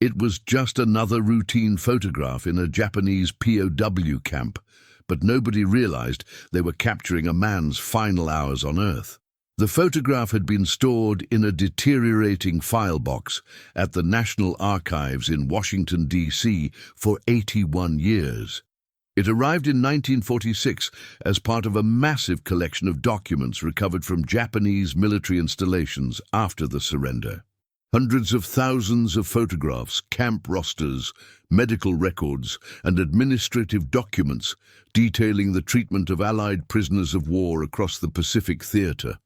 It was just another routine photograph in a Japanese POW camp, but nobody realized they were capturing a man's final hours on Earth. The photograph had been stored in a deteriorating file box at the National Archives in Washington, D.C. for 81 years. It arrived in 1946 as part of a massive collection of documents recovered from Japanese military installations after the surrender. Hundreds of thousands of photographs, camp rosters, medical records, and administrative documents detailing the treatment of Allied prisoners of war across the Pacific Theater.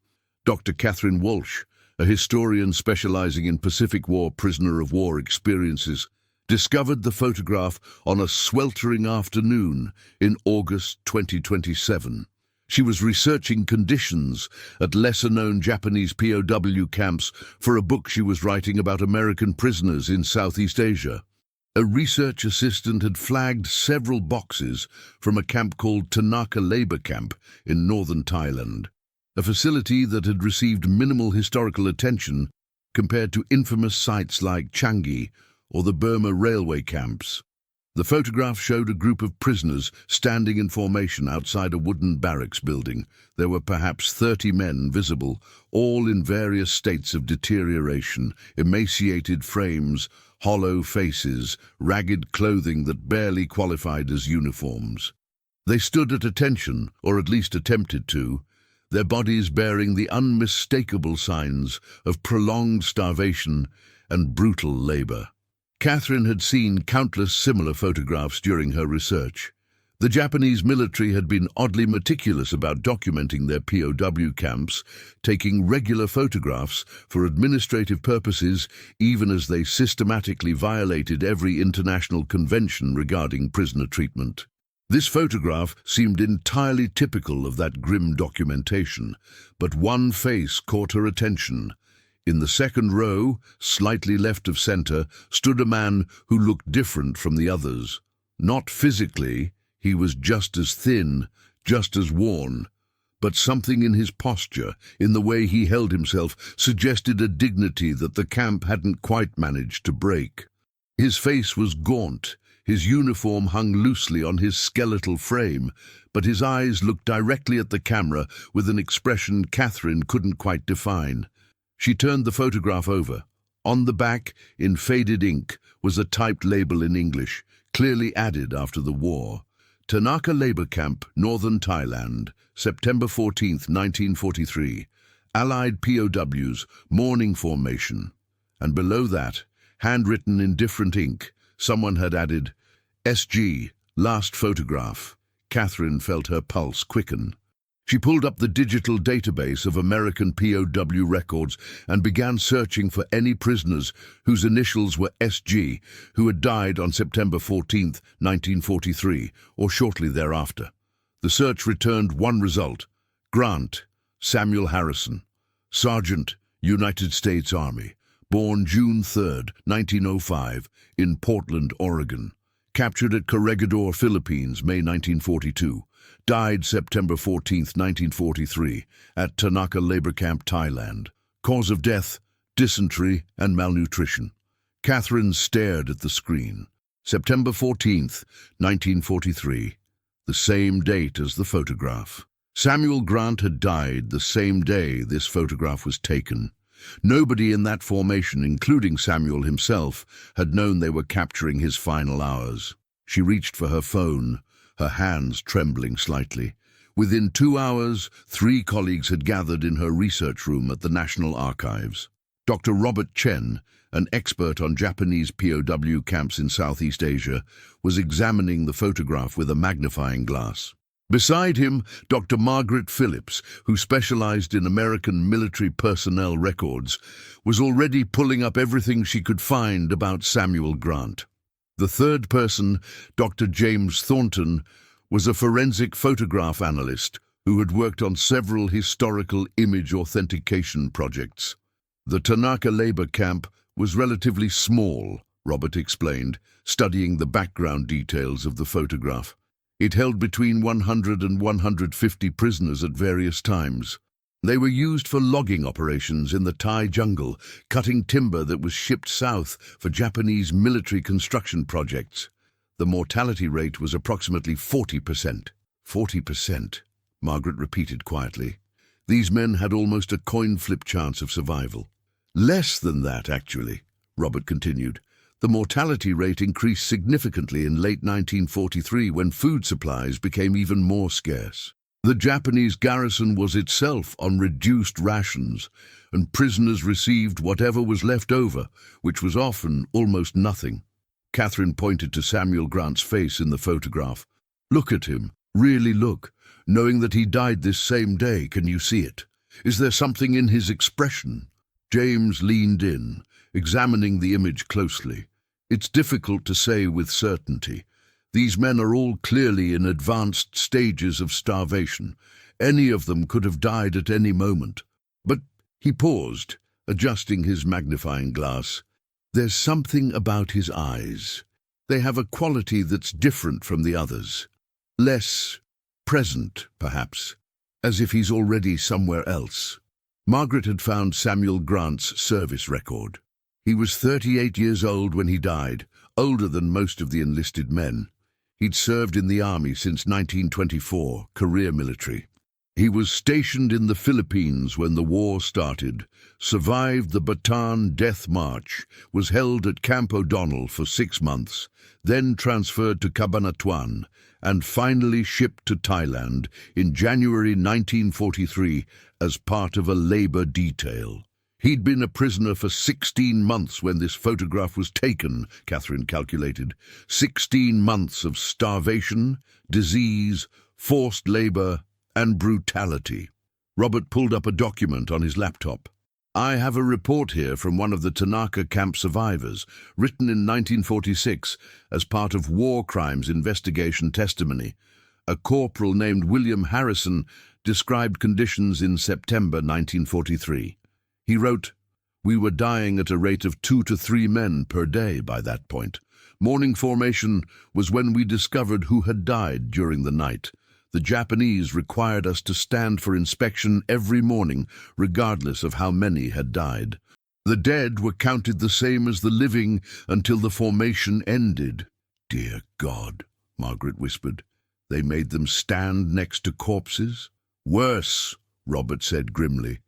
Dr. Catherine Walsh, a historian specializing in Pacific War prisoner of war experiences, discovered the photograph on a sweltering afternoon in August 2027. She was researching conditions at lesser-known Japanese POW camps for a book she was writing about American prisoners in Southeast Asia. A research assistant had flagged several boxes from a camp called Tanaka Labor Camp in northern Thailand, a facility that had received minimal historical attention compared to infamous sites like Changi or the Burma railway camps. The photograph showed a group of prisoners standing in formation outside a wooden barracks building. There were perhaps 30 men visible, all in various states of deterioration, emaciated frames, hollow faces, ragged clothing that barely qualified as uniforms. They stood at attention, or at least attempted to, their bodies bearing the unmistakable signs of prolonged starvation and brutal labor. Catherine had seen countless similar photographs during her research. The Japanese military had been oddly meticulous about documenting their POW camps, taking regular photographs for administrative purposes, even as they systematically violated every international convention regarding prisoner treatment. This photograph seemed entirely typical of that grim documentation, but one face caught her attention. In the second row, slightly left of center, stood a man who looked different from the others. Not physically, he was just as thin, just as worn, but something in his posture, in the way he held himself, suggested a dignity that the camp hadn't quite managed to break. His face was gaunt, his uniform hung loosely on his skeletal frame, but his eyes looked directly at the camera with an expression Catherine couldn't quite define. She turned the photograph over. On the back, in faded ink, was a typed label in English, clearly added after the war. Tanaka Labor Camp, Northern Thailand, September 14, 1943. Allied POWs, mourning formation. And below that, handwritten in different ink, someone had added, SG, last photograph. Catherine felt her pulse quicken. She pulled up the digital database of American POW records and began searching for any prisoners whose initials were SG who had died on September 14, 1943, or shortly thereafter. The search returned one result: Grant, Samuel Harrison, Sergeant, United States Army, born June 3, 1905, in Portland, Oregon. Captured at Corregidor, Philippines, May 1942. Died September 14, 1943, at Tanaka Labor Camp, Thailand. Cause of death, dysentery and malnutrition. Catherine stared at the screen. September 14, 1943, the same date as the photograph. Samuel Grant had died the same day this photograph was taken. Nobody in that formation, including Samuel himself, had known they were capturing his final hours. She reached for her phone, her hands trembling slightly. Within 2 hours, 3 colleagues had gathered in her research room at the National Archives. Dr. Robert Chen, an expert on Japanese POW camps in Southeast Asia, was examining the photograph with a magnifying glass. Beside him, Dr. Margaret Phillips, who specialized in American military personnel records, was already pulling up everything she could find about Samuel Grant. The third person, Dr. James Thornton, was a forensic photograph analyst who had worked on several historical image authentication projects. The Tanaka labor camp was relatively small, Robert explained, studying the background details of the photograph. It held between 100 and 150 prisoners at various times. They were used for logging operations in the Thai jungle, cutting timber that was shipped south for Japanese military construction projects. The mortality rate was approximately 40%. 40%, Margaret repeated quietly. These men had almost a coin-flip chance of survival. Less than that, actually, Robert continued. The mortality rate increased significantly in late 1943 when food supplies became even more scarce. The Japanese garrison was itself on reduced rations, and prisoners received whatever was left over, which was often almost nothing. Catherine pointed to Samuel Grant's face in the photograph. Look at him, really look. Knowing that he died this same day, can you see it? Is there something in his expression? James leaned in, examining the image closely. It's difficult to say with certainty. These men are all clearly in advanced stages of starvation. Any of them could have died at any moment. But he paused, adjusting his magnifying glass. There's something about his eyes. They have a quality that's different from the others. Less present, perhaps, as if he's already somewhere else. Margaret had found Samuel Grant's service record. He was 38 years old when he died, older than most of the enlisted men. He'd served in the army since 1924, career military. He was stationed in the Philippines when the war started, survived the Bataan Death March, was held at Camp O'Donnell for 6 months, then transferred to Cabanatuan, and finally shipped to Thailand in January 1943 as part of a labor detail. He'd been a prisoner for 16 months when this photograph was taken, Catherine calculated. 16 months of starvation, disease, forced labor, and brutality. Robert pulled up a document on his laptop. I have a report here from one of the Tanaka camp survivors, written in 1946 as part of war crimes investigation testimony. A corporal named William Harrison described conditions in September 1943. He wrote, "We were dying at a rate of 2 to 3 men per day by that point. Morning formation was when we discovered who had died during the night. The Japanese required us to stand for inspection every morning, regardless of how many had died. The dead were counted the same as the living until the formation ended." "Dear God," Margaret whispered. "They made them stand next to corpses?" "Worse," Robert said grimly.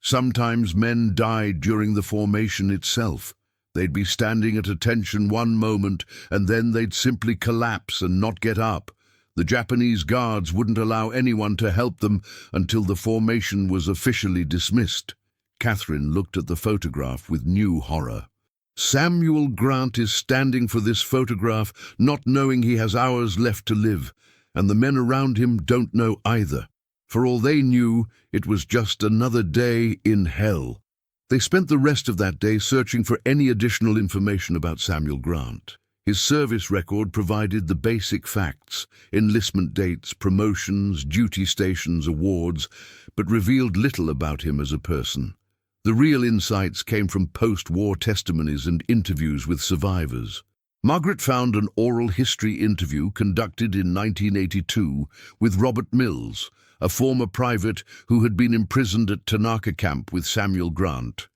"Sometimes men died during the formation itself. They'd be standing at attention one moment, and then they'd simply collapse and not get up. The Japanese guards wouldn't allow anyone to help them until the formation was officially dismissed." Catherine looked at the photograph with new horror. Samuel Grant is standing for this photograph, not knowing he has hours left to live, and the men around him don't know either. For all they knew, it was just another day in hell. They spent the rest of that day searching for any additional information about Samuel Grant. His service record provided the basic facts, enlistment dates, promotions, duty stations, awards, but revealed little about him as a person. The real insights came from post-war testimonies and interviews with survivors. Margaret found an oral history interview conducted in 1982 with Robert Mills, a former private who had been imprisoned at Tanaka camp with Samuel Grant.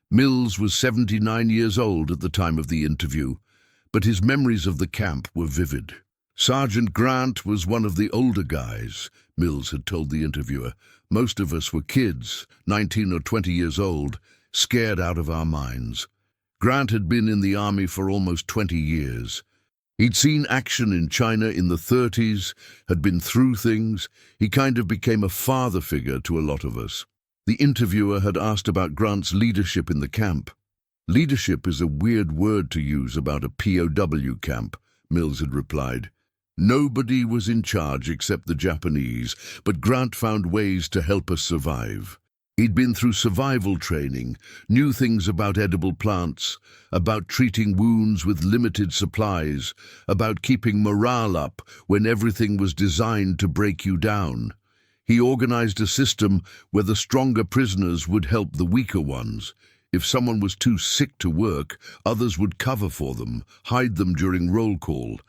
Mills was 79 years old at the time of the interview, but his memories of the camp were vivid. "Sergeant Grant was one of the older guys," Mills had told the interviewer. "Most of us were kids, 19 or 20 years old, scared out of our minds. Grant had been in the army for almost 20 years. He'd seen action in China in the 30s, had been through things. He kind of became a father figure to a lot of us." The interviewer had asked about Grant's leadership in the camp. "Leadership is a weird word to use about a POW camp," Mills had replied. "Nobody was in charge except the Japanese, but Grant found ways to help us survive. He'd been through survival training, knew things about edible plants, about treating wounds with limited supplies, about keeping morale up when everything was designed to break you down. He organized a system where the stronger prisoners would help the weaker ones. If someone was too sick to work, others would cover for them, hide them during roll call,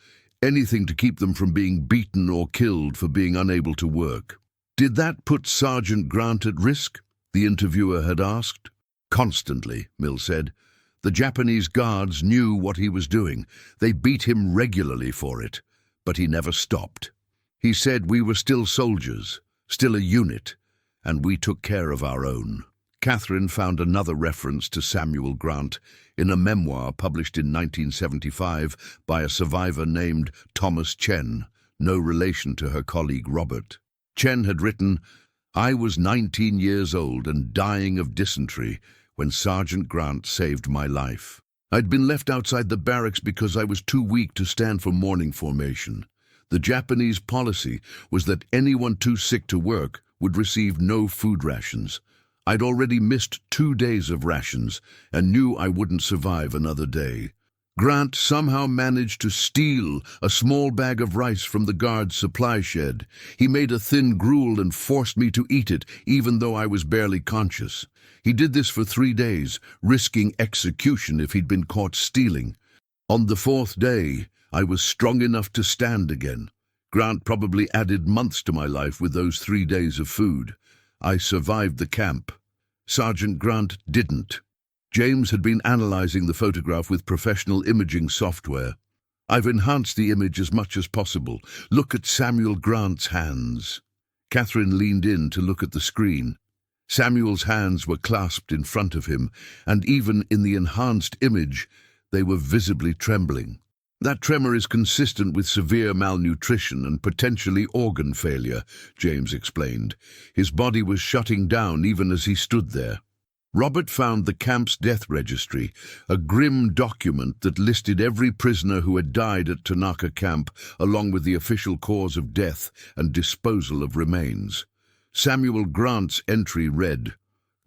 anything to keep them from being beaten or killed for being unable to work." "Did that put Sergeant Grant at risk?" the interviewer had asked. "Constantly," Mill said. "The Japanese guards knew what he was doing. They beat him regularly for it, but he never stopped. He said we were still soldiers, still a unit, and we took care of our own." Catherine found another reference to Samuel Grant in a memoir published in 1975 by a survivor named Thomas Chen, no relation to her colleague Robert. Chen had written, "I was 19 years old and dying of dysentery when Sergeant Grant saved my life. I'd been left outside the barracks because I was too weak to stand for morning formation. The Japanese policy was that anyone too sick to work would receive no food rations. I'd already missed 2 days of rations and knew I wouldn't survive another day. Grant somehow managed to steal a small bag of rice from the guard's supply shed. He made a thin gruel and forced me to eat it, even though I was barely conscious. He did this for 3 days, risking execution if he'd been caught stealing. On the 4th day, I was strong enough to stand again. Grant probably added months to my life with those 3 days of food. I survived the camp. Sergeant Grant didn't." James had been analyzing the photograph with professional imaging software. "I've enhanced the image as much as possible. Look at Samuel Grant's hands." Catherine leaned in to look at the screen. Samuel's hands were clasped in front of him, and even in the enhanced image, they were visibly trembling. "That tremor is consistent with severe malnutrition and potentially organ failure," James explained. "His body was shutting down even as he stood there." Robert found the camp's death registry, a grim document that listed every prisoner who had died at Tanaka Camp, along with the official cause of death and disposal of remains. Samuel Grant's entry read,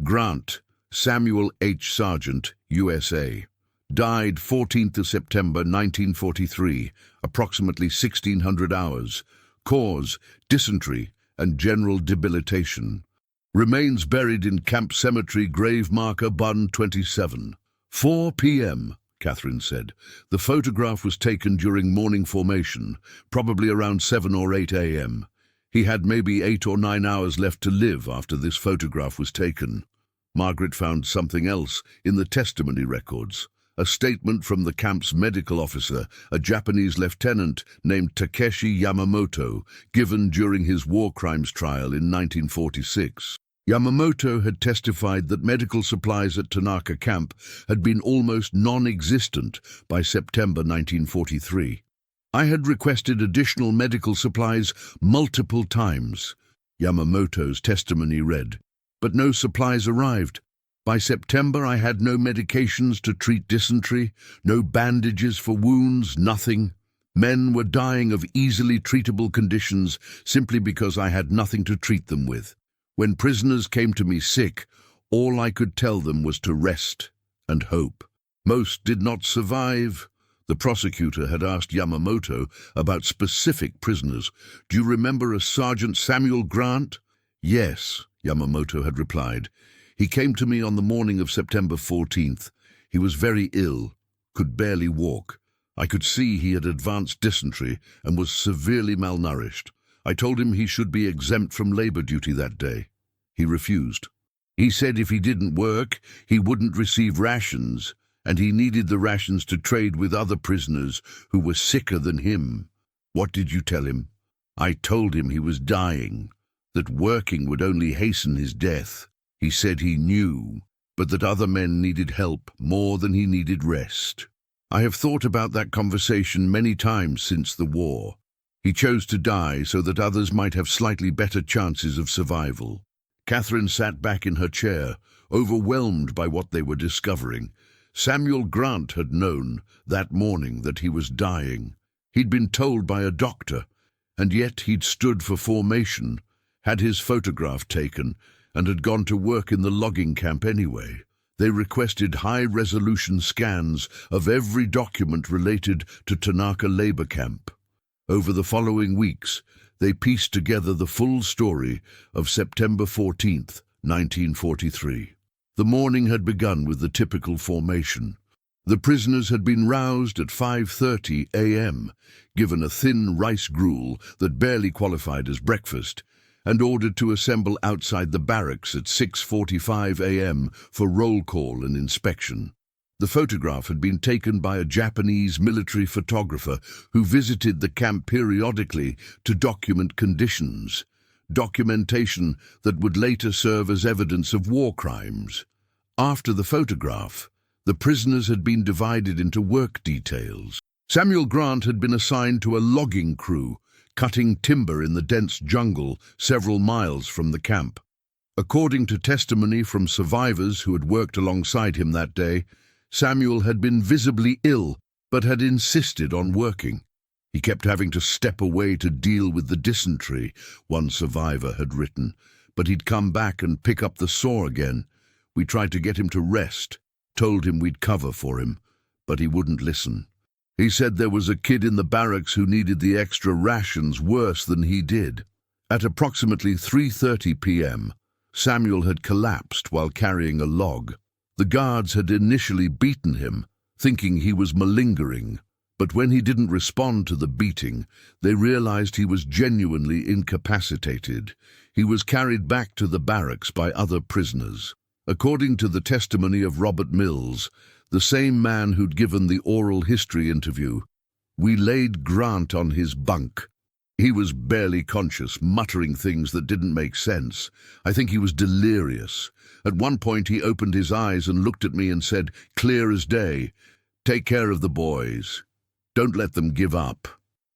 "Grant, Samuel H. Sargent, USA. Died 14th of September 1943, approximately 1600 hours. Cause, dysentery and general debilitation. Remains buried in Camp Cemetery, grave marker Bun 27. 4 p.m., Catherine said. The photograph was taken during morning formation, probably around 7 or 8 a.m. He had maybe 8 or 9 hours left to live after this photograph was taken." Margaret found something else in the testimony records. A statement from the camp's medical officer, a Japanese lieutenant named Takeshi Yamamoto, given during his war crimes trial in 1946. Yamamoto had testified that medical supplies at Tanaka Camp had been almost non-existent by September 1943. "I had requested additional medical supplies multiple times," Yamamoto's testimony read, "but no supplies arrived. By September, I had no medications to treat dysentery, no bandages for wounds, nothing. Men were dying of easily treatable conditions simply because I had nothing to treat them with. When prisoners came to me sick, all I could tell them was to rest and hope. Most did not survive." The prosecutor had asked Yamamoto about specific prisoners. "Do you remember a Sergeant Samuel Grant?" "Yes," Yamamoto had replied. "He came to me on the morning of September 14th. He was very ill, could barely walk. I could see he had advanced dysentery and was severely malnourished. I told him he should be exempt from labor duty that day. He refused. He said if he didn't work, he wouldn't receive rations, and he needed the rations to trade with other prisoners who were sicker than him." "What did you tell him?" "I told him he was dying, that working would only hasten his death. He said he knew, but that other men needed help more than he needed rest. I have thought about that conversation many times since the war. He chose to die so that others might have slightly better chances of survival." Catherine sat back in her chair, overwhelmed by what they were discovering. Samuel Grant had known that morning that he was dying. He'd been told by a doctor, and yet he'd stood for formation, had his photograph taken, and had gone to work in the logging camp anyway. They requested high-resolution scans of every document related to Tanaka labor camp. Over the following weeks, they pieced together the full story of September 14th, 1943. The morning had begun with the typical formation. The prisoners had been roused at 5:30 a.m., given a thin rice gruel that barely qualified as breakfast, and ordered to assemble outside the barracks at 6:45 a.m. for roll call and inspection. The photograph had been taken by a Japanese military photographer who visited the camp periodically to document conditions, documentation that would later serve as evidence of war crimes. After the photograph, the prisoners had been divided into work details. Samuel Grant had been assigned to a logging crew, cutting timber in the dense jungle several miles from the camp. According to testimony from survivors who had worked alongside him that day, Samuel had been visibly ill, but had insisted on working. He kept having to step away to deal with the dysentery, one survivor had written, but he'd come back and pick up the saw again. We tried to get him to rest, told him we'd cover for him, but he wouldn't listen. He said there was a kid in the barracks who needed the extra rations worse than he did. At approximately 3:30 p.m., Samuel had collapsed while carrying a log. The guards had initially beaten him, thinking he was malingering, but when he didn't respond to the beating, they realized he was genuinely incapacitated. He was carried back to the barracks by other prisoners. According to the testimony of Robert Mills, the same man who'd given the oral history interview, we laid Grant on his bunk. He was barely conscious, muttering things that didn't make sense. I think he was delirious. At one point he opened his eyes and looked at me and said, clear as day, take care of the boys. Don't let them give up.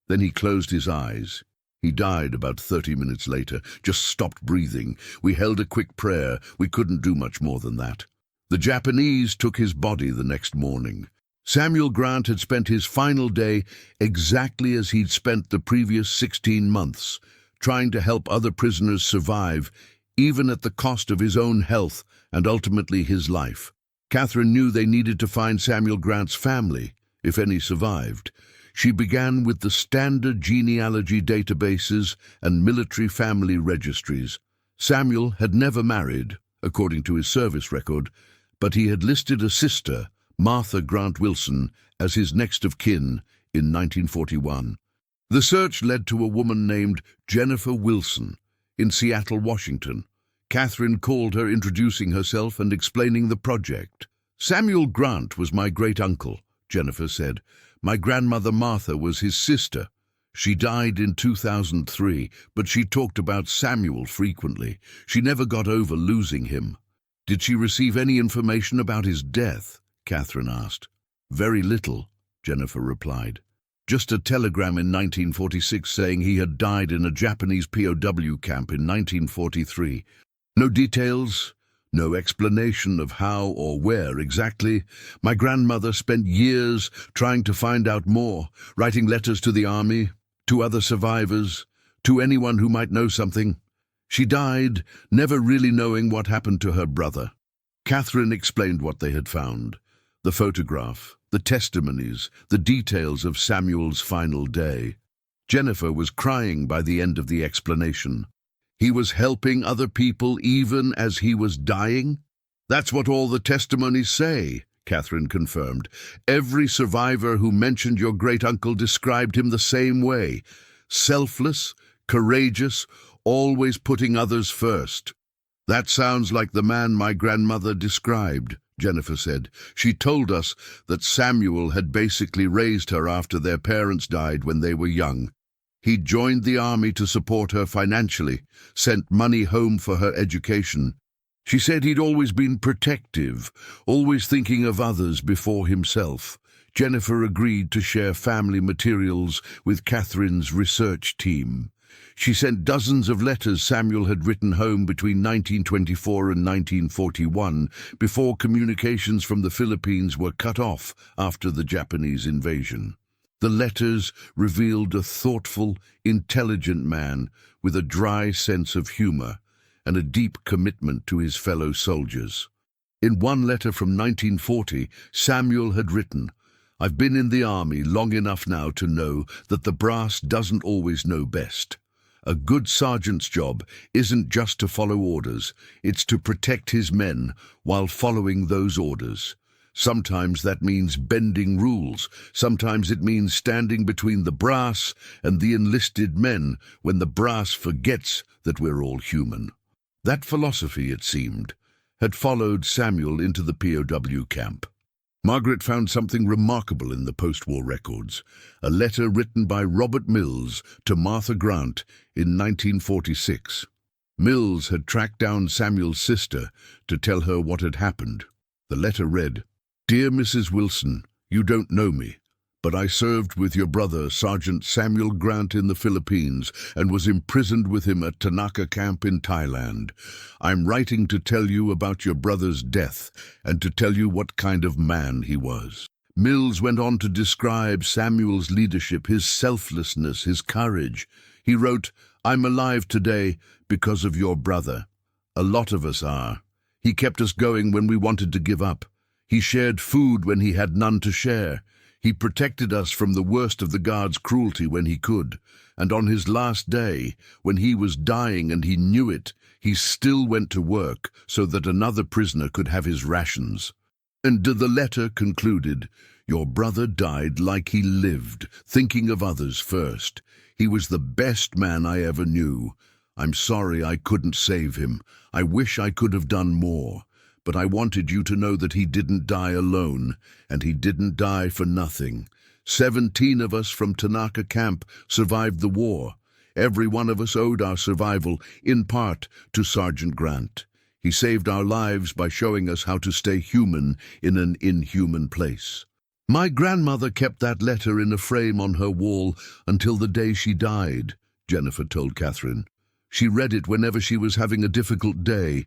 Then he closed his eyes. He died about 30 minutes later, just stopped breathing. We held a quick prayer. We couldn't do much more than that. The Japanese took his body the next morning. Samuel Grant had spent his final day exactly as he'd spent the previous 16 months, trying to help other prisoners survive, even at the cost of his own health and ultimately his life. Catherine knew they needed to find Samuel Grant's family, if any survived. She began with the standard genealogy databases and military family registries. Samuel had never married, according to his service record, but he had listed a sister, Martha Grant Wilson, as his next of kin in 1941. The search led to a woman named Jennifer Wilson in Seattle, Washington. Catherine called her, introducing herself and explaining the project. Samuel Grant was my great-uncle, Jennifer said. My grandmother Martha was his sister. She died in 2003, but she talked about Samuel frequently. She never got over losing him. Did she receive any information about his death? Catherine asked. Very little, Jennifer replied. Just a telegram in 1946 saying he had died in a Japanese POW camp in 1943. No details, no explanation of how or where exactly. My grandmother spent years trying to find out more, writing letters to the army, to other survivors, to anyone who might know something. She died, never really knowing what happened to her brother. Catherine explained what they had found. The photograph, the testimonies, the details of Samuel's final day. Jennifer was crying by the end of the explanation. He was helping other people even as he was dying? That's what all the testimonies say, Catherine confirmed. Every survivor who mentioned your great-uncle described him the same way. Selfless, courageous, always putting others first. That sounds like the man my grandmother described, Jennifer said. She told us that Samuel had basically raised her after their parents died when they were young. He'd joined the army to support her financially, sent money home for her education. She said he'd always been protective, always thinking of others before himself. Jennifer agreed to share family materials with Catherine's research team. She sent dozens of letters Samuel had written home between 1924 and 1941, before communications from the Philippines were cut off after the Japanese invasion. The letters revealed a thoughtful, intelligent man with a dry sense of humor and a deep commitment to his fellow soldiers. In one letter from 1940, Samuel had written, "I've been in the army long enough now to know that the brass doesn't always know best. A good sergeant's job isn't just to follow orders, it's to protect his men while following those orders. Sometimes that means bending rules. Sometimes it means standing between the brass and the enlisted men when the brass forgets that we're all human. That philosophy, it seemed, had followed Samuel into the POW camp. Margaret found something remarkable in the post-war records, a letter written by Robert Mills to Martha Grant in 1946. Mills had tracked down Samuel's sister to tell her what had happened. The letter read, "Dear Mrs. Wilson, you don't know me, but I served with your brother, Sergeant Samuel Grant, in the Philippines and was imprisoned with him at Tanaka Camp in Thailand. I'm writing to tell you about your brother's death and to tell you what kind of man he was." Mills went on to describe Samuel's leadership, his selflessness, his courage. He wrote, "I'm alive today because of your brother. A lot of us are. He kept us going when we wanted to give up. He shared food when he had none to share. He protected us from the worst of the guards' cruelty when he could. And on his last day, when he was dying and he knew it, he still went to work so that another prisoner could have his rations." And the letter concluded, "Your brother died like he lived, thinking of others first. He was the best man I ever knew. I'm sorry I couldn't save him. I wish I could have done more. But I wanted you to know that he didn't die alone, and he didn't die for nothing. 17 of us from Tanaka Camp survived the war. Every one of us owed our survival, in part, to Sergeant Grant. He saved our lives by showing us how to stay human in an inhuman place." "My grandmother kept that letter in a frame on her wall until the day she died," Jennifer told Catherine. "She read it whenever she was having a difficult day.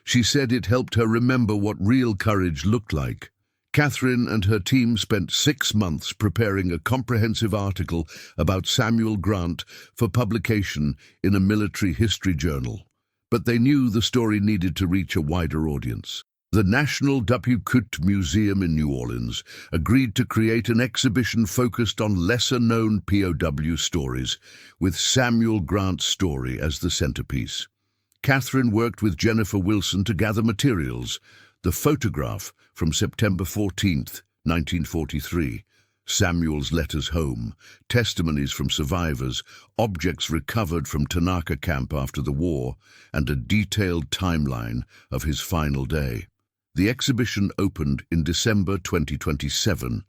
She said it helped her remember what real courage looked like." Catherine and her team spent 6 months preparing a comprehensive article about Samuel Grant for publication in a military history journal. But they knew the story needed to reach a wider audience. The National Dupuytrenque Museum in New Orleans agreed to create an exhibition focused on lesser-known POW stories, with Samuel Grant's story as the centerpiece. Catherine worked with Jennifer Wilson to gather materials: the photograph from September 14, 1943, Samuel's letters home, testimonies from survivors, objects recovered from Tanaka Camp after the war, and a detailed timeline of his final day. The exhibition opened in December 2027.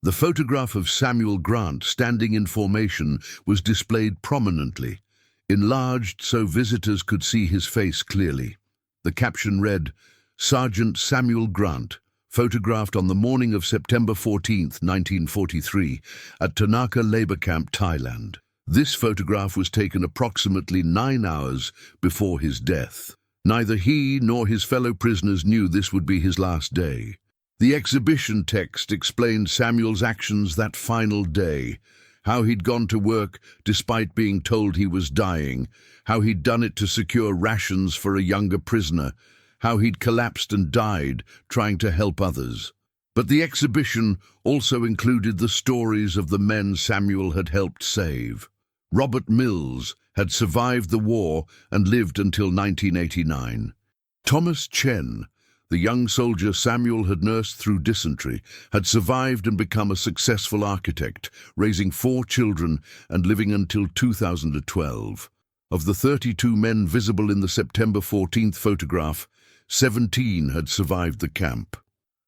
The photograph of Samuel Grant standing in formation was displayed prominently, enlarged so visitors could see his face clearly. The caption read, "Sergeant Samuel Grant, photographed on the morning of September 14, 1943, at Tanaka Labor Camp, Thailand. This photograph was taken approximately 9 hours before his death. Neither he nor his fellow prisoners knew this would be his last day." The exhibition text explained Samuel's actions that final day, how he'd gone to work despite being told he was dying, how he'd done it to secure rations for a younger prisoner, how he'd collapsed and died trying to help others. But the exhibition also included the stories of the men Samuel had helped save. Robert Mills had survived the war and lived until 1989. Thomas Chen, the young soldier Samuel had nursed through dysentery, had survived and become a successful architect, raising 4 children and living until 2012. Of the 32 men visible in the September 14th photograph, 17 had survived the camp.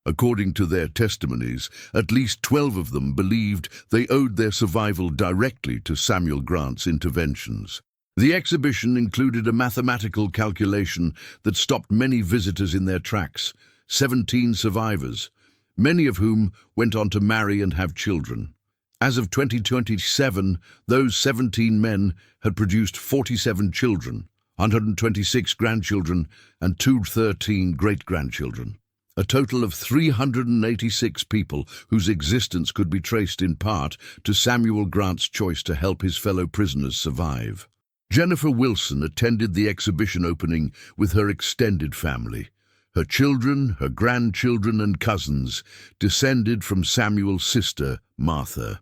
According to their testimonies, at least 12 of them believed they owed their survival directly to Samuel Grant's interventions. The exhibition included a mathematical calculation that stopped many visitors in their tracks: 17 survivors, many of whom went on to marry and have children. As of 2027, those 17 men had produced 47 children, 126 grandchildren, and 213 great-grandchildren. A total of 386 people whose existence could be traced in part to Samuel Grant's choice to help his fellow prisoners survive. Jennifer Wilson attended the exhibition opening with her extended family. Her children, her grandchildren and cousins descended from Samuel's sister, Martha.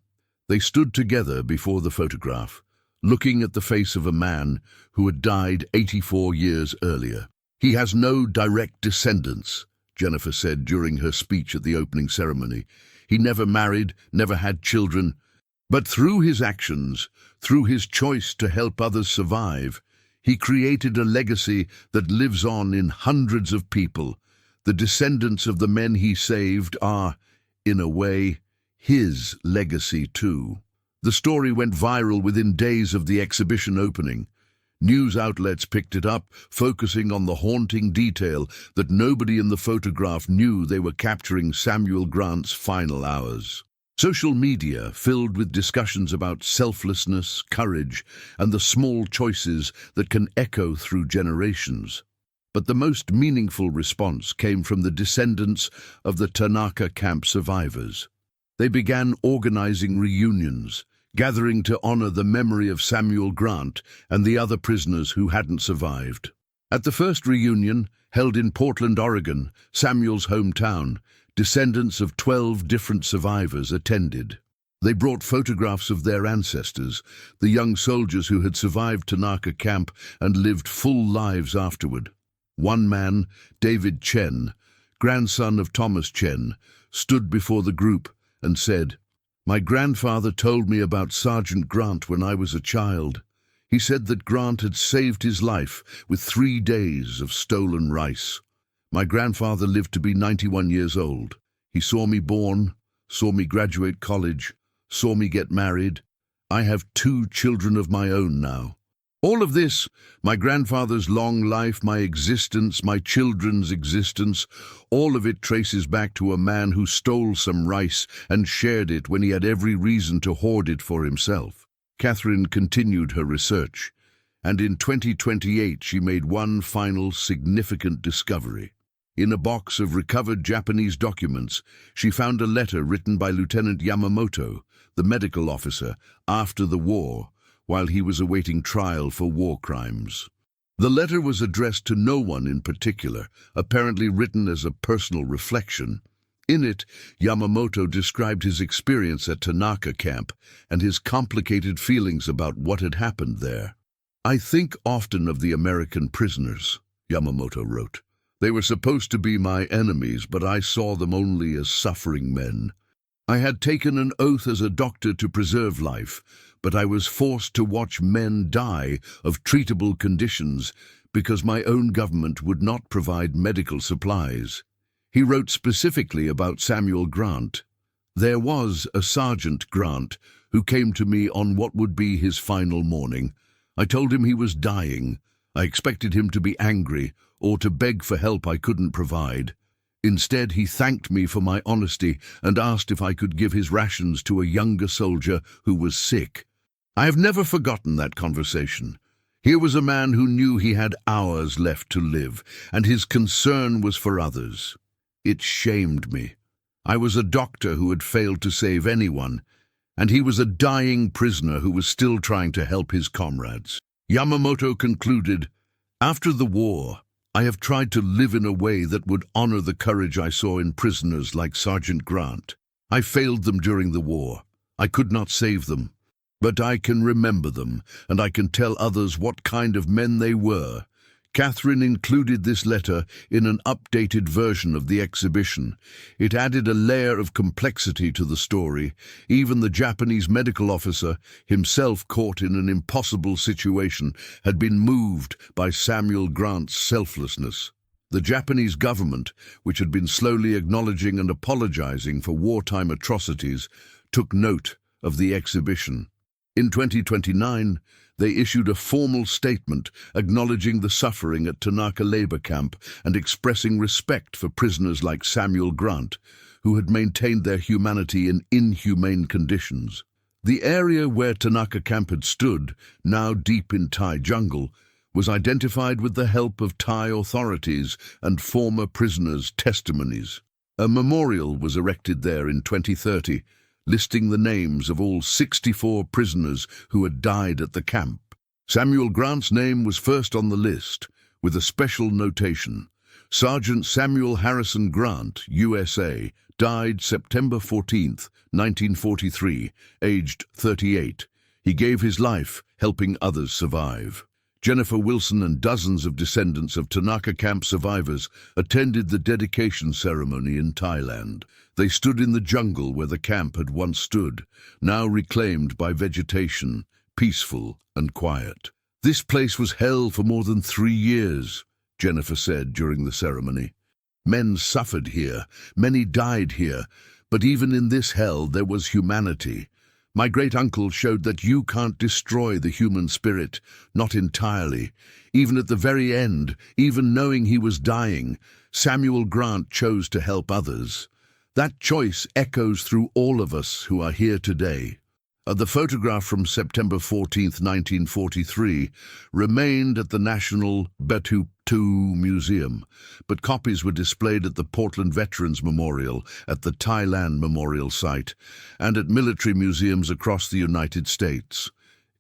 They stood together before the photograph, looking at the face of a man who had died 84 years earlier. "He has no direct descendants," Jennifer said during her speech at the opening ceremony. He never married, never had children, but through his actions, through his choice to help others survive, he created a legacy that lives on in hundreds of people. The descendants of the men he saved are, in a way, his legacy too. The story went viral within days of the exhibition opening. News outlets picked it up, focusing on the haunting detail that nobody in the photograph knew they were capturing Samuel Grant's final hours. Social media filled with discussions about selflessness, courage, and the small choices that can echo through generations. But the most meaningful response came from the descendants of the Tanaka camp survivors. They began organizing reunions, gathering to honor the memory of Samuel Grant and the other prisoners who hadn't survived. At the first reunion, held in Portland, Oregon, Samuel's hometown, descendants of 12 different survivors attended. They brought photographs of their ancestors, the young soldiers who had survived Tanaka camp and lived full lives afterward. One man, David Chen, grandson of Thomas Chen, stood before the group and said, "My grandfather told me about Sergeant Grant when I was a child. He said that Grant had saved his life with 3 days of stolen rice. My grandfather lived to be 91 years old. He saw me born, saw me graduate college, saw me get married. I have 2 children of my own now. All of this, my grandfather's long life, my existence, my children's existence, all of it traces back to a man who stole some rice and shared it when he had every reason to hoard it for himself." Catherine continued her research, and in 2028 she made one final significant discovery. In a box of recovered Japanese documents, she found a letter written by Lieutenant Yamamoto, the medical officer, after the war, while he was awaiting trial for war crimes. The letter was addressed to no one in particular, apparently written as a personal reflection. In it, Yamamoto described his experience at Tanaka camp and his complicated feelings about what had happened there. "I think often of the American prisoners," Yamamoto wrote. "They were supposed to be my enemies, but I saw them only as suffering men. I had taken an oath as a doctor to preserve life, but I was forced to watch men die of treatable conditions because my own government would not provide medical supplies." He wrote specifically about Samuel Grant. "There was a Sergeant Grant who came to me on what would be his final morning. I told him he was dying. I expected him to be angry or to beg for help I couldn't provide. Instead, he thanked me for my honesty and asked if I could give his rations to a younger soldier who was sick. I have never forgotten that conversation. Here was a man who knew he had hours left to live, and his concern was for others. It shamed me. I was a doctor who had failed to save anyone, and he was a dying prisoner who was still trying to help his comrades." Yamamoto concluded, "After the war, I have tried to live in a way that would honor the courage I saw in prisoners like Sergeant Grant. I failed them during the war. I could not save them. But I can remember them, and I can tell others what kind of men they were." Catherine included this letter in an updated version of the exhibition. It added a layer of complexity to the story. Even the Japanese medical officer, himself caught in an impossible situation, had been moved by Samuel Grant's selflessness. The Japanese government, which had been slowly acknowledging and apologizing for wartime atrocities, took note of the exhibition. In 2029, they issued a formal statement acknowledging the suffering at Tanaka labor camp and expressing respect for prisoners like Samuel Grant, who had maintained their humanity in inhumane conditions. The area where Tanaka camp had stood, now deep in Thai jungle, was identified with the help of Thai authorities and former prisoners' testimonies. A memorial was erected there in 2030, listing the names of all 64 prisoners who had died at the camp. Samuel Grant's name was first on the list, with a special notation. Sergeant Samuel Harrison Grant, USA, died September 14, 1943, aged 38. He gave his life helping others survive. Jennifer Wilson and dozens of descendants of Tanaka camp survivors attended the dedication ceremony in Thailand. They stood in the jungle where the camp had once stood, now reclaimed by vegetation, peaceful and quiet. "This place was hell for more than 3 years," Jennifer said during the ceremony. "Men suffered here, many died here, but even in this hell there was humanity. My great-uncle showed that you can't destroy the human spirit, not entirely. Even at the very end, even knowing he was dying, Samuel Grant chose to help others. That choice echoes through all of us who are here today." The photograph from September 14, 1943, remained at the National Betutu Museum, but copies were displayed at the Portland Veterans Memorial, at the Thailand Memorial Site, and at military museums across the United States.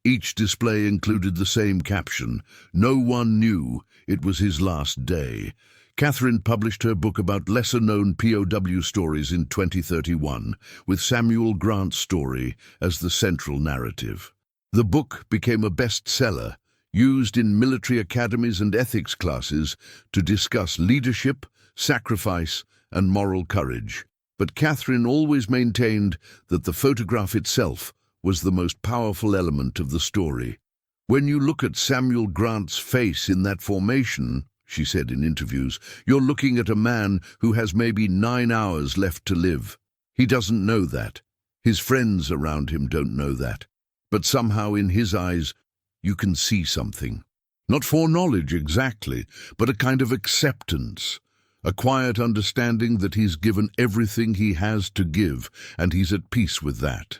Each display included the same caption: "No one knew it was his last day." Catherine published her book about lesser-known POW stories in 2031, with Samuel Grant's story as the central narrative. The book became a bestseller, used in military academies and ethics classes to discuss leadership, sacrifice, and moral courage. But Catherine always maintained that the photograph itself was the most powerful element of the story. "When you look at Samuel Grant's face in that formation," she said in interviews, "you're looking at a man who has maybe 9 hours left to live. He doesn't know that. His friends around him don't know that. But somehow in his eyes, you can see something. Not foreknowledge exactly, but a kind of acceptance. A quiet understanding that he's given everything he has to give, and he's at peace with that."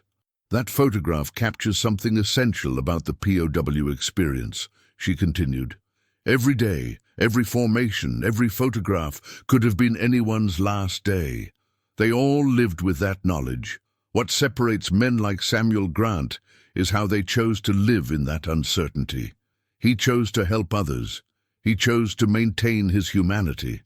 "That photograph captures something essential about the POW experience," she continued. "Every day, every formation, every photograph could have been anyone's last day. They all lived with that knowledge. What separates men like Samuel Grant is how they chose to live in that uncertainty. He chose to help others. He chose to maintain his humanity.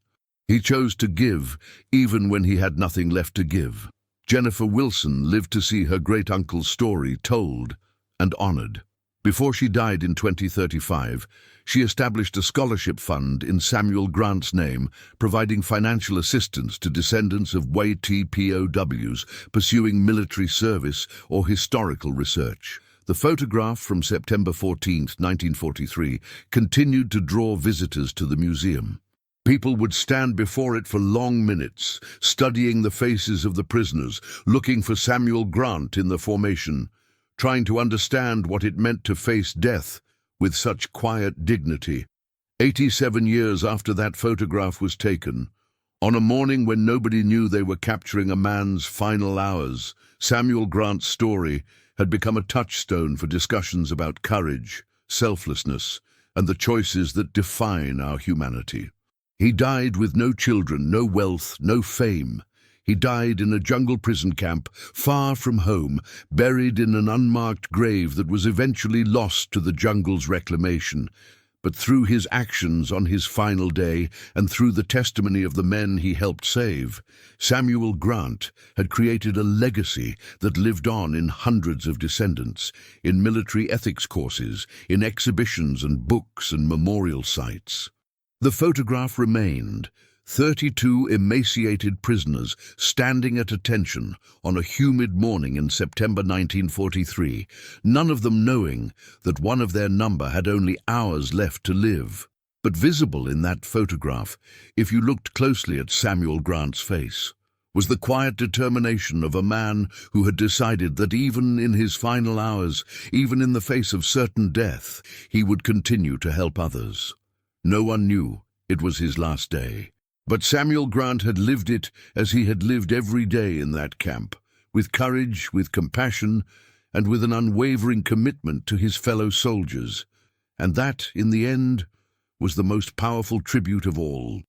He chose to give even when he had nothing left to give." Jennifer Wilson lived to see her great-uncle's story told and honored. Before she died in 2035, she established a scholarship fund in Samuel Grant's name, providing financial assistance to descendants of YTPOWs pursuing military service or historical research. The photograph from September 14, 1943, continued to draw visitors to the museum. People would stand before it for long minutes, studying the faces of the prisoners, looking for Samuel Grant in the formation, trying to understand what it meant to face death with such quiet dignity. 87 years after that photograph was taken, on a morning when nobody knew they were capturing a man's final hours, Samuel Grant's story had become a touchstone for discussions about courage, selflessness, and the choices that define our humanity. He died with no children, no wealth, no fame. He died in a jungle prison camp, far from home, buried in an unmarked grave that was eventually lost to the jungle's reclamation. But through his actions on his final day, and through the testimony of the men he helped save, Samuel Grant had created a legacy that lived on in hundreds of descendants, in military ethics courses, in exhibitions and books and memorial sites. The photograph remained, 32 emaciated prisoners standing at attention on a humid morning in September 1943, none of them knowing that one of their number had only hours left to live. But visible in that photograph, if you looked closely at Samuel Grant's face, was the quiet determination of a man who had decided that even in his final hours, even in the face of certain death, he would continue to help others. No one knew it was his last day. But Samuel Grant had lived it as he had lived every day in that camp, with courage, with compassion, and with an unwavering commitment to his fellow soldiers. And that, in the end, was the most powerful tribute of all.